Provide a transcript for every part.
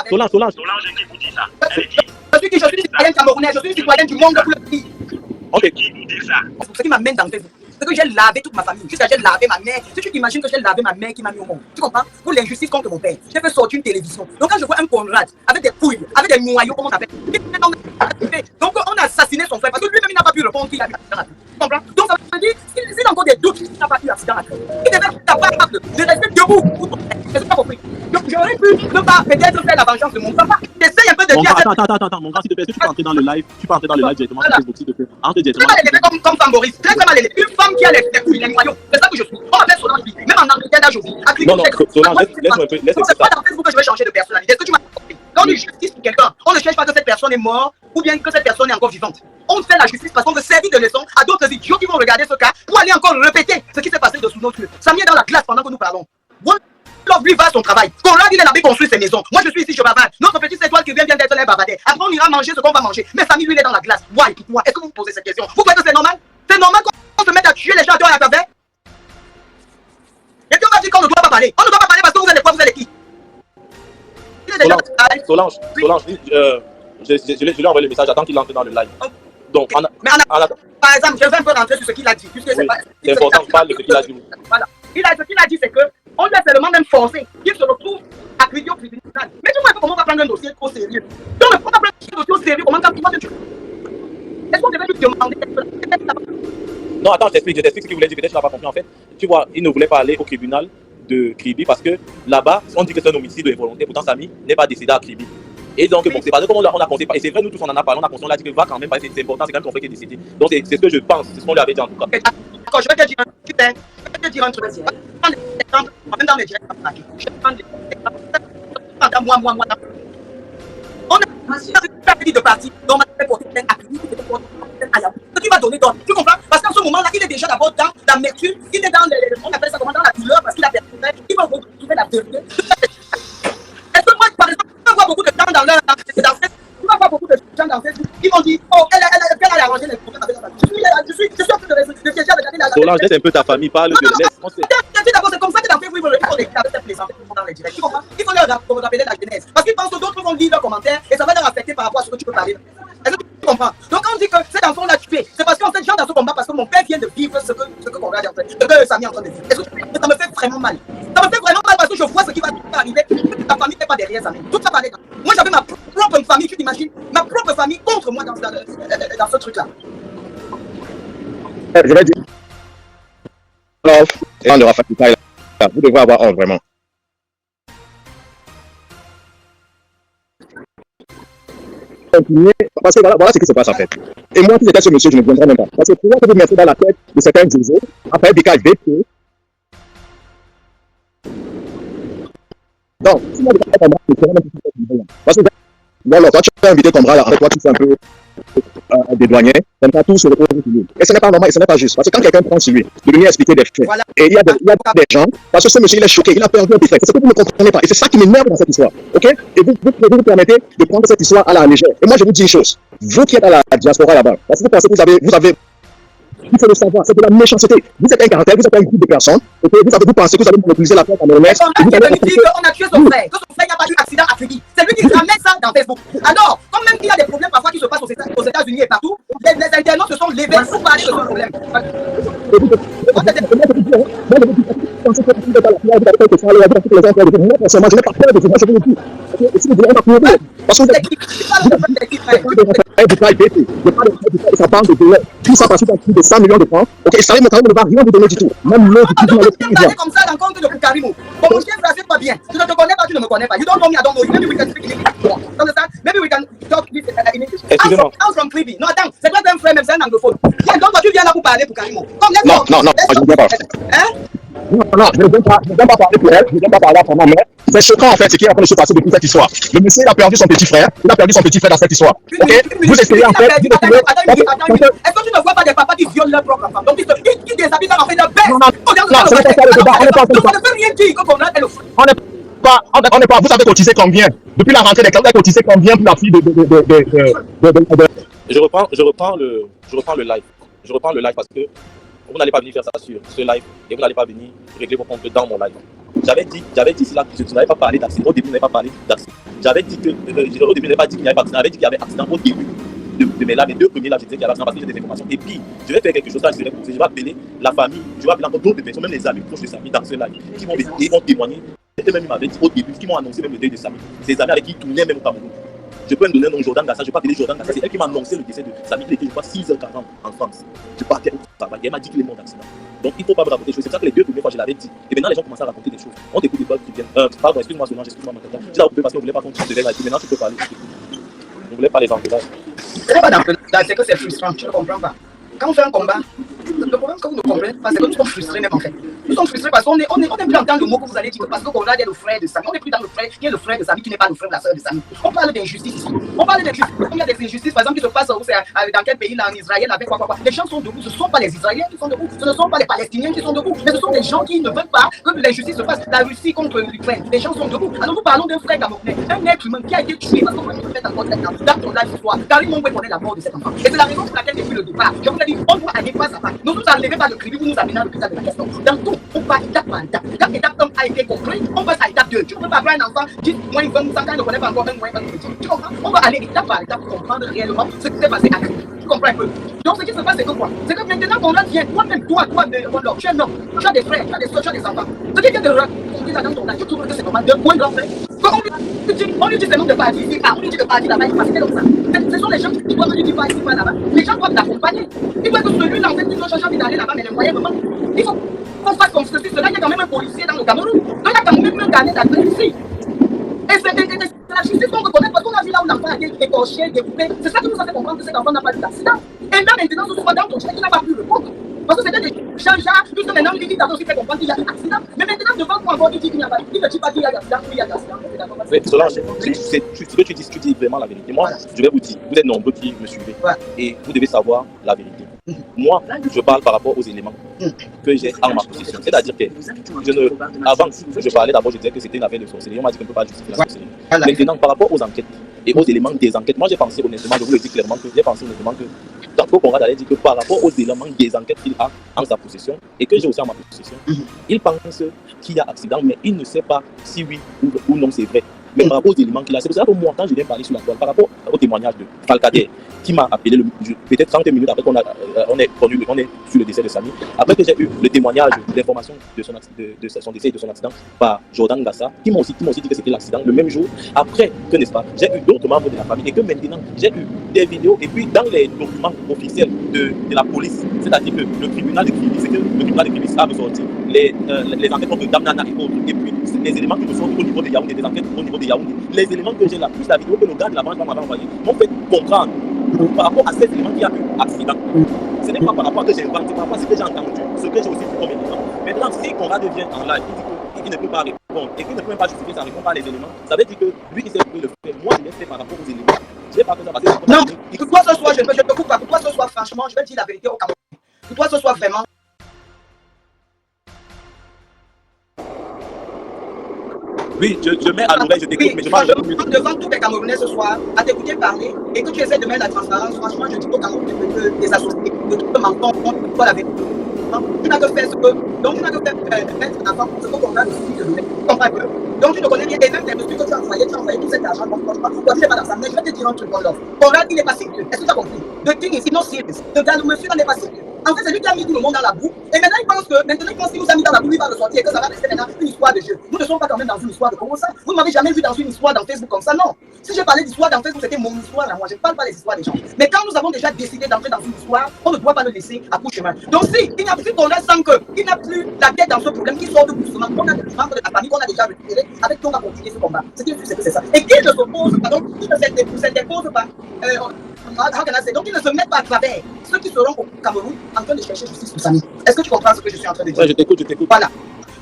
Solange, qui vous dit ça? Elle est qui? Je suis citoyenne camerounaise, je suis citoyenne du monde pour le pays. Ok. Qui vous dit ça? Ce qui m'amène dans Facebook, c'est que j'ai lavé toute ma famille. Jusqu'à j'ai lavé ma mère. Si tu t'imagines que j'ai lavé ma mère qui m'a mis au monde, tu comprends? Pour l'injustice contre mon père. J'ai fait sortir une télévision. Donc quand je vois un Conrad avec des pouilles, avec des noyaux, comment on appelle? Donc on a assassiné son frère parce que lui-même il n'a pas pu répondre qu'il a eu accident à la Tu comprends? Donc ça veut dire, s'il a encore des doutes, il n'a pas eu accident à la il devait être capable de rester debout pour ton frère. Est-ce que tu as compris? Donc j'aurais pu ne pas peut-être faire la vengeance de mon papa. J'essaye un peu de dire. Attends, mon gars, s'il te plaît, est-ce que tu peux entrer dans le live? Tu peux entrer dans le live directement sur Facebook, s'il te plaît. Entre directement. Comme femme Boris, très mal élevée. Une femme qui a les couilles, les noyaux. C'est ça que je suis. On m'appelle Solange. Même en Africain d'âge aussi. Non, Solange, laisse-moi un peu. C'est pas dans Facebook que je vais changer de personnalité. Est-ce que tu m'as compris? Quand on dit justice pour quelqu'un, on ne cherche pas que cette personne est morte ou bien que cette personne est encore vivante. On fait la justice parce qu'on veut servir de leçon à d'autres idiots qui vont regarder ce cas pour aller encore répéter ce qui s'est passé dessous nos yeux. Ça m'y est dans la classe pendant que nous parlons. Love lui va à son travail. Conrad, il est là-bas construire ses maisons. Moi, je suis ici, je bavard. Notre petite étoile qui vient d'être un bavardé. Après, on ira manger ce qu'on va manger. Mais famille, lui, il est dans la glace. Why? Pourquoi? Est-ce que vous vous posez cette question? Vous croyez que c'est normal? C'est normal qu'on se mette à tuer les gens dehors à la travers? Et puis on va dire qu'on ne doit pas parler. On ne doit pas parler parce que vous êtes quoi? Vous êtes qui? Solange, je lui ai envoyé le message. J'attends qu'il entre dans le live. Donc, par exemple, je vais un peu rentrer sur ce qu'il a dit. C'est important de parler de ce qu'il a dit. Voilà. Ce qu'il a dit, c'est que on doit seulement même forcer qu'il se retrouve accusé au tribunal. Mais tu vois comment on va prendre un dossier au sérieux? Donc, on va prendre un dossier au sérieux. Comment tu... Est-ce qu'on devait lui demander? Non, attends, je t'explique ce qu'il voulait dire. Peut-être que tu n'as pas compris. En fait, tu vois, il ne voulait pas aller au tribunal de Kribi parce que là-bas, on dit que c'est un homicide involontaire. Pourtant, Samy n'est pas décédé à Kribi. Et donc, bon, c'est parce qu'on a pensé, et c'est vrai, nous tous on en a parlé, on a dit que va quand même, parce que c'est important, c'est quand même ton frère qui est décédé. Donc, c'est ce que je pense, c'est ce qu'on lui avait dit en tout cas. D'accord, je vais te dire un truc. Je vais prendre des exemples, même dans mes directs, je vais prendre des exemples. Moi. On a dit de partir, donc on a fait porter plainte à Kribi, ce qui va donner donne. Tu comprends? Parce qu'en ce moment-là, il est déjà d'abord dans l'amertume, il est dans on appelle ça comment, dans la douleur, parce qu'il a perdu, il va retrouver la vérité. Est-ce que moi, par exemple, je vois beaucoup de gens dans leur tu vas voir beaucoup de gens dans Facebook qui vont dire oh, elle a arrangé les problèmes avec sa famille. Je suis en train de réfléchir avec la Solange, laisse un peu ta famille, parle de laisse. C'est comme ça que dans Facebook, il faut les plaisanter dans les directs. Tu comprends? Il faut leur rappeler la genèse. Parce qu'ils pensent que d'autres vont lire leurs commentaires et ça va leur affecter par rapport à ce que tu peux parler. Est-ce que tu comprends? Donc quand on dit que cet enfant l'a tué, c'est parce qu'en fait, gens dans ce combat, parce que mon père vient de vivre ce que Conrad est en train de vivre, ce que Samy est en train de vivre. Est-ce que ça me fait vraiment mal? Ça me fait vraiment mal parce que je vois ce qui va arriver. Ta famille n'est pas derrière Samy. Tout ça paraît. Moi, j'avais ma propre famille, tu t'imagines? Ma propre famille contre moi dans ce truc-là. Je vais dire. Alors, et de Rafa Kitaï, vous devrez avoir honte, vraiment. Parce que voilà ce qui se passe en fait. Et moi, si j'étais ce monsieur, je ne viendrais même pas. Parce que pourquoi vous mettez dans la tête de certains disons, après Bicage VP. Donc, si moi, je ne pas parce que voilà, quand tu es invité comme Bras, avec toi, tu fais un peu des douaniers, comme ça, tout se retrouve sur lui. Et ce n'est pas normal et ce n'est pas juste. Parce que quand quelqu'un prend sur lui, de venir expliquer des faits, voilà. Et il y a des gens, parce que ce monsieur, il est choqué, il a perdu un peu de fait. C'est ce que vous ne comprenez pas. Et c'est ça qui m'énerve dans cette histoire. Ok? Et vous permettez de prendre cette histoire à la légère. Et moi, je vous dis une chose. Vous qui êtes à la diaspora là-bas, parce que vous pensez que vous avez il faut le savoir, c'est de la méchanceté. Vous êtes un caractère, vous êtes un groupe de personnes, et vous pensez que vous allez monopoliser la terre camerounaise. On a dit qu'on a tué son frère, que son frère n'a pas eu accident à Kribi. C'est lui qui ramène ça dans Facebook. Alors, comme même il y a des problèmes parfois qui se passent aux États-Unis et partout, les internautes se sont levés pour parler de ce problème. Je n'ai pas peur de vous, moi je vous le dis. Si vous voulez, on va prouver. Parce que vous êtes ça parle de délai. Tout ça parce qu'il y a plus de 100 millions de francs. Ok, et Salim Mokarimo ne va rien vous donner du tout. Même l'autre qui dit comme ça dans compte de Mokarimo. Bon, mon chien, ça c'est pas bien. Tu ne te connais pas, tu ne me connais pas. You don't know me, I don't know you. Maybe we can speak in English. Understand? Maybe we can talk in English. I'm from Kribi. Non, attends, c'est pas un frère, même c'est un anglophone. Viens, donc tu viens là pour parler pour Karimo. Non, je ne viens pas. Hein? Non, je ne viens pas parler pour elle, je ne viens pas parler pour ma mère. C'est choquant en fait ce qui est en train de se passer depuis cette histoire. Le monsieur il a perdu son petit frère, dans cette histoire. Ok? Vous essayez en fait. Est-ce que tu ne vois pas des papas qui violent leur propre enfant? Donc qui déshabillent leur enfant de bête? Non, c'est pas ça le débat. On ne peut rien dire qu'on a le on n'est pas. Vous avez cotisé combien? Depuis la rentrée des classes, vous avez cotisé combien pour la fille de. Je reprends le live. Je reprends le live parce que vous n'allez pas venir faire ça sur ce live et vous n'allez pas venir régler vos comptes dans mon live. J'avais dit, si là, je n'avais pas parlé d'accident. Au début, je n'avais pas parlé d'accident. J'avais dit que, au début, je n'avais pas dit qu'il n'y avait pas d'accident. J'avais dit qu'il y avait accident au début de mes lives. Les 2 premiers lives, je disais qu'il y avait accident parce que j'ai des informations. Et puis, je vais faire quelque chose là, je vais appeler la famille, je vais appeler encore d'autres personnes, même les amis proches de Samy dans ce live, qui vont témoigner. Eux-mêmes, ils m'avaient dit au début, qui m'ont annoncé même le deuil de Samy. Ces amis avec qui ils tournaient même au Cameroun. Je peux me donner un nom, Jordan Gassa, je peux appeler Jordan Gassa. C'est elle qui m'a annoncé le décès de Samy, qui était, je crois, 6h40 en France. Je partais au travail. Elle m'a dit qu'il est mort d'accident. Donc il ne faut pas me raconter des choses. C'est pour ça que les 2 premières fois, je l'avais dit. Et maintenant, les gens commencent à raconter des choses. On t'écoute des balles qui viennent. Pardon, excuse-moi, Solange, excuse-moi, ma tata. Je l'ai coupé parce qu'on ne voulait pas qu'on te devait là. Maintenant, tu peux parler. On ne voulait pas les encourager. C'est pas d'encourage, c'est que c'est frustrant, tu ne comprends pas. Quand on fait un combat, le problème que vous ne comprenez pas, c'est que nous sommes frustrés même en fait. Nous sommes frustrés parce qu'on est plus dans le mot que vous allez dire, parce que Conrad est le frère de Samy. On n'est plus dans le frère qui est le frère de Samy, qui n'est pas le frère de la soeur de Samy. On parle d'injustice ici. On parle d'injustice. Il y a des injustices, par exemple, qui se passent dans quel pays, là, en Israël, avec quoi. Les gens sont debout. Ce ne sont pas les Israéliens qui sont debout. Ce ne sont pas les Palestiniens qui sont debout. Mais ce sont des gens qui ne veulent pas que l'injustice se passe. La Russie contre l'Ukraine. Les gens sont debout. Alors nous parlons d'un frère camerounais, un être humain qui a été tué parce qu'on va se mettre en contact dans ton live ce soir. Karim Mongwe connaît la mort de cet enfant. Et c'est la raison pour laquelle depuis le départ, je vous ai dit, on doit aller pas à pas. Nous nous enlevez pas le crédit, vous nous amenez le critère de la question. Dans tout, on va étape par étape. Quand étape 1 a été compris, on passe à étape 2. Tu ne peux pas prendre un enfant, 10 moins 20, quand il ne connaît pas encore, même moins 20. Tu comprends? On va aller étape par étape pour comprendre réellement ce qui s'est passé à Crédit. Tu comprends un peu? Donc ce qui se passe, c'est que quoi? C'est que maintenant qu'on vient, toi-même, toi, tu es un homme, tu as des frères, tu as des soeurs, tu as des enfants. Ce qui vient de raconter ça dans ton âge, tu trouves que c'est normal de moins grand frère. On lui dit c'est nom de parti ici, on lui dit de parti là-bas, il passe comme ça. Ce sont les gens qui doivent lui dire pas ici, pas là-bas. Les gens doivent l'accompagner. Il doit que celui-là, en fait, il doit changer envie d'aller là-bas, mais les moyens me manquent. Il faut qu'on fasse comme ceci, cela. Il y a quand même un policier dans le Cameroun. Donc il y a quand même un gardien d'adresse ici. Et c'est la justice qu'on reconnaît parce qu'on a vu là où l'enfant a été écorché, découpé. C'est ça qui nous a fait comprendre que cet enfant n'a pas eu d'accident. Et là maintenant, ce soit dans ton chat, il n'a pas pu répondre. Parce que c'était des changements, puisque maintenant, il t'a aussi fait comprendre qu'il y a un accident. Mais maintenant, devant toi, encore, il dit qu'il n'y a pas. Il ne dit pas qu'il y a un accident, oui, il y a un accident. Oui, Solange, ce que tu dis vraiment la vérité. Moi, je vais vous dire, vous êtes nombreux qui me suivez. Et vous devez savoir la vérité. Moi, je parle par rapport aux éléments que j'ai en ma possession. C'est-à-dire que avant, je parlais d'abord, je disais que c'était une affaire de sorcellerie. On m'a dit qu'on ne peut pas justifier la sorcellerie. Maintenant, par rapport aux enquêtes et aux éléments des enquêtes, moi j'ai pensé honnêtement, je vous le dis clairement, que j'ai pensé honnêtement que tant que Conrad allait dire que par rapport aux éléments des enquêtes qu'il a en sa possession et que j'ai aussi en ma possession, il pense qu'il y a accident, mais il ne sait pas si oui ou non c'est vrai. Mais par rapport aux éléments qu'il a, c'est pour ça que moi, quand je viens parler sur la toile, par rapport au témoignage de Falcader, qui m'a appelé peut-être 30 minutes après qu'on est sur le décès de Samy, après que j'ai eu le témoignage, l'information de son décès et de son accident par Jordan Gassa, qui m'ont aussi dit que c'était l'accident le même jour, après que, n'est-ce pas, j'ai eu d'autres membres de la famille et que maintenant, j'ai eu des vidéos et puis dans les documents officiels de la police, c'est-à-dire que le tribunal de Kribi, c'est que le tribunal de Kribi a ressorti les enquêtes contre Damnana et autres, et puis les éléments qui me sont au niveau de Yaoundé, des enquêtes au niveau de Yaoundé, les éléments que j'ai là, plus la vidéo que le gars de la banque m'avait envoyé, m'ont fait comprendre par rapport à ces éléments qu'il y a eu accident. Ce n'est pas par rapport à ce que j'ai inventé, par rapport à ce que j'ai entendu, ce que j'ai aussi vu comme élément. Maintenant, si Conrad devient en live, il dit qu'il ne peut pas répondre et qu'il ne peut même pas justifier sa réponse par les éléments, ça veut dire que lui, il sait le faire. Moi, je l'ai fait par rapport aux éléments. Je n'ai pas fait ça parce que... Non, que toi ce soir, je ne te coupe pas. Que toi ce soir, franchement, je vais dire la vérité au Cameroun. Que toi ce soir, vraiment. Oui, je mets à l'oreille, je t'écoute, mais je parle devant tous les Camerounais ce soir, à t'écouter parler et que tu essaies de mettre la transparence. Franchement, je dis au Cameroun que tes associés, que tu te mens toi la vérité. Tu n'as que faire ce que. Donc, tu n'as que faire mettre en avant ce qu'on a aussi de donner. Tu comprends un peu? Donc, tu te connais bien et même les mesures que tu as envoyées tout cet argent. Pourquoi tu n'es pas dans ça? Mais je vais te dire un truc pour l'offre. Conrad, il n'est pas sérieux. Est-ce que tu as compris? The thing is not serious. Le monsieur n'est pas sérieux. En fait, c'est lui qui a mis tout le monde dans la boue. Et maintenant, il pense qu'il nous a mis dans la boue, il va le sortir et que ça va rester maintenant une histoire de jeu. Nous ne sommes pas quand même dans une histoire de comment ça. Vous ne m'avez jamais vu dans une histoire dans Facebook comme ça, non. Si j'ai parlé d'histoire dans Facebook, c'était mon histoire à moi. Je ne parle pas des histoires des gens. Mais quand nous avons déjà décidé d'entrer dans une histoire, on ne doit pas le laisser à coup de chemin. Donc, si il n'y a plus qu'on a sans qu'il n'a plus la tête dans ce problème, qu'il sort de doucement, qu'on a des membres de la famille qu'on a déjà retiré, avec qui on va continuer ce combat. Ce qu'il faut, c'est que c'est ça. Et qu'il ne s'oppose pas, donc il ne s'interpose pas. Donc, ils ne se mettent pas à travers ceux qui seront au Cameroun en train de chercher justice pour Samy. Est-ce que tu comprends ce que je suis en train de dire? Oui, je t'écoute. Voilà.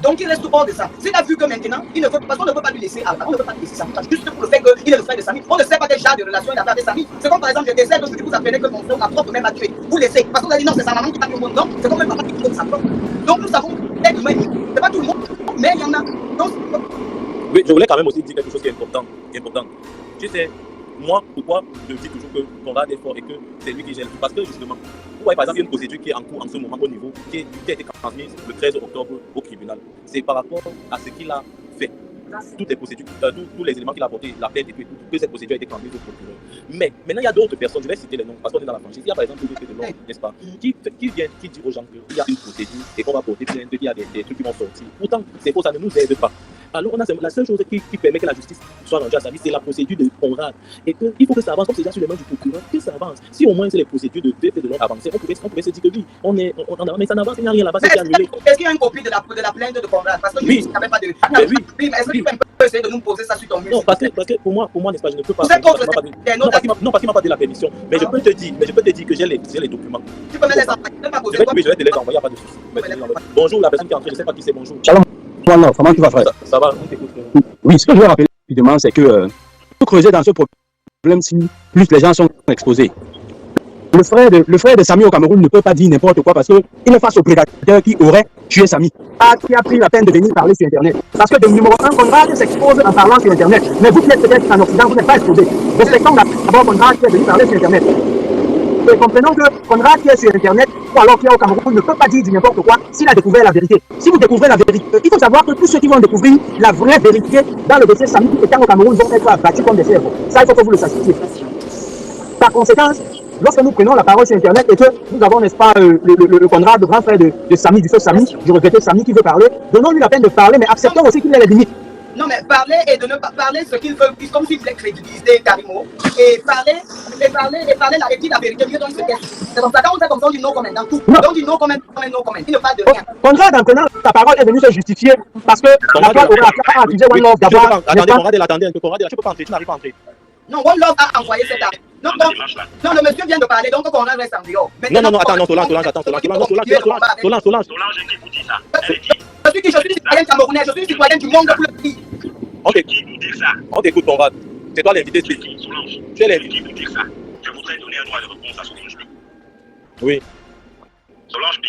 Donc, il reste au bord de ça. S'il a vu que maintenant, il ne veut, parce qu'on ne peut pas lui laisser on ne peut pas lui laisser Samy. Juste pour le fait qu'il est le frère de Samy. On ne sait pas quel genre de relation il a avec Samy. C'est comme par exemple, je décède, je vous apprenez que mon frère, ma propre mère m'a tué. Vous laissez. Parce qu'on a dit non, c'est sa maman qui a tué au monde. Non, c'est comme un papa qui tue sa propre. Donc, nous savons être humains. C'est pas tout le monde, mais il y en a. Donc, oui, je voulais quand même aussi dire quelque chose qui est important. Tu sais, moi, pourquoi je dis toujours que Conrad est fort et que c'est lui qui gère tout? Parce que justement, vous voyez par exemple, il y a une procédure qui est en cours en ce moment au niveau, qui a été transmise le 13 octobre au tribunal. C'est par rapport à ce qu'il a fait. Toutes les procédures, tous les éléments qu'il a apportés, la plainte et tout, que cette procédure a été transmise au procureur. Mais maintenant, il y a d'autres personnes, je vais citer les noms, parce qu'on est dans la franchise. Il y a par exemple le de l'ordre, n'est-ce pas, qui vient, qui dit aux gens qu'il y a une procédure et qu'on va porter plainte, qu'il y a des trucs qui vont sortir. Pourtant, c'est faux, ça ne nous aide pas. Alors, la seule chose qui permet que la justice soit rendue à sa vie, c'est la procédure de Conrad. Et qu'il faut que ça avance, comme c'est déjà sur les mains du procureur, que ça avance. Si au moins c'est les procédures de fait de l'ordre avancées, on pouvait se dire que oui, mais ça n'avance, il n'y a rien là-bas, c'est annulé. Est-ce qu'il y a une copie de la plainte de Conrad? Parce que je ne savais pas de. Oui, mais est-ce que tu peux essayer de nous poser ça sur ton mur? Non, parce que pour moi, n'est-ce pas, je ne peux pas. Vous êtes contre non, parce qu'il m'a pas donné la permission. Mais je peux te dire que j'ai les documents. Tu peux me les envoyer? Oui, je vais te les envoyer, il n'y a pas de souci. Bonjour, la personne qui est entrée, je ne sais pas qui c'est, bonjour. Shalom. Voilà, comment tu vas, frère? Ça va, on t'écoute. Oui, ce que je veux rappeler rapidement, c'est que faut creuser dans ce problème si plus les gens sont exposés. Le frère de Samy au Cameroun ne peut pas dire n'importe quoi parce qu'il est face au prédateur qui aurait tué Samy. Qui a pris la peine de venir parler sur Internet. Parce que de numéro 1, Conrad s'expose en parlant sur Internet. Mais vous qui êtes peut-être en Occident, vous n'êtes pas exposé. Respectons d'abord Conrad qui est venu parler sur Internet. Et comprenons que Conrad qui est sur Internet ou alors qui est au Cameroun ne peut pas dire du n'importe quoi s'il a découvert la vérité. Si vous découvrez la vérité, il faut savoir que tous ceux qui vont découvrir la vraie vérité dans le dossier Samy étant au Cameroun vont être abattus comme des cerveaux. Ça, il faut que vous le sachiez. Par conséquent, lorsque nous prenons la parole sur Internet et que nous avons, n'est-ce pas, le Conrad, le grand frère de Samy, du feu Samy, du regretté Samy qui veut parler, donnons-lui la peine de parler, mais acceptons aussi qu'il ait les limites. Non, mais parler et de ne pas parler ce qu'il veut, comme s'il voulait crédibiliser Karimo, et parler la réplique, la vérité, mieux dans ce qu'est. C'est comme ça, quand on fait comme ça, on dit non comment dans tout. On dit non comment, il ne parle de rien. Conrad, en prenant ta parole, est venu se justifier parce que la toile aurait accusé One Love d'avoir. Attendez, Conrad, tu peux pas entrer, tu n'arrives pas à entrer. Non, One Love a envoyé cette arme. Non, le monsieur vient de parler, donc Conrad reste en dehors. Non, attends, Solange, Solange, qui vous dit ça? Elle dit. Je suis citoyen camerounais, je suis citoyen du monde pour le pays. Qui vous dit ça? On t'écoute, Conrad. C'est toi l'invité spécial. Solange, Tu es l'invité. qui vous dit ça? Je voudrais donner un droit de réponse à Solange B. Oui. Solange B,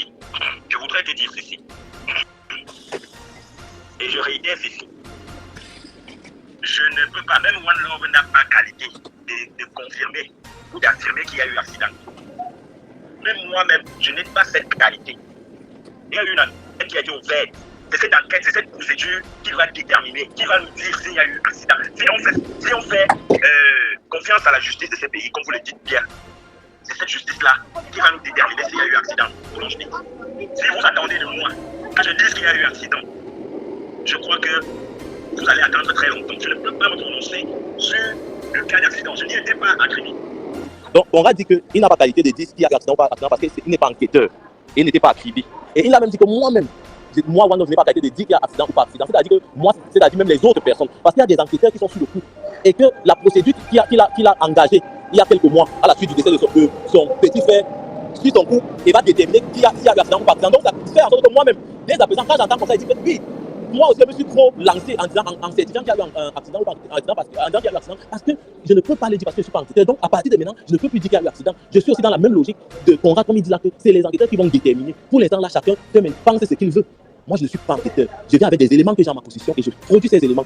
je voudrais te dire ceci. Et je réitère ceci. Je ne peux pas, même One Love n'a pas qualité de confirmer ou d'affirmer qu'il y a eu accident. Même moi-même, je n'ai pas cette qualité. Il y a eu une enquête qui a été ouverte. C'est cette enquête, c'est cette procédure qui va déterminer, qui va nous dire s'il y a eu accident. Si on fait confiance à la justice de ces pays, comme vous le dites bien, c'est cette justice-là qui va nous déterminer s'il y a eu accident. Si vous attendez de moi que je dise qu'il y a eu accident, je crois que vous allez attendre très longtemps. Je ne peux pas me prononcer sur le cas d'accident. Je n'y étais pas accrédité. Donc, Conrad dit qu'il n'a pas qualité de dire qu'il y a accident ou pas accident parce qu'il n'est pas enquêteur. Et il n'était pas accrédité. Et il a même dit que moi-même, One Love n'est pas qualité de dire qu'il y a accident ou pas accident. C'est-à-dire que moi, c'est-à-dire même les autres personnes. Parce qu'il y a des enquêteurs qui sont sur le coup. Et que la procédure qu'il a engagée il y a quelques mois, à la suite du décès de son petit frère, suit son coup et va déterminer qu'il y a eu accident ou pas accident. Donc, ça fait en sorte que moi-même, dès à présent, quand j'entends comme ça, il dit que oui, moi aussi, je me suis trop lancé en disant, en certifiant qu'il y a eu un accident ou pas accident, parce que je ne peux pas le dire parce que je ne suis pas enquêteur. Donc, à partir de maintenant, je ne peux plus dire qu'il y a eu accident. Je suis aussi dans la même logique de Conrad, comme il dit là, que c'est les enquêteurs qui vont déterminer. Pour l'instant, là, chacun pense ce qu'il veut. Moi, je ne suis pas enquêteur. Je viens avec des éléments que j'ai en ma possession et je produis ces éléments.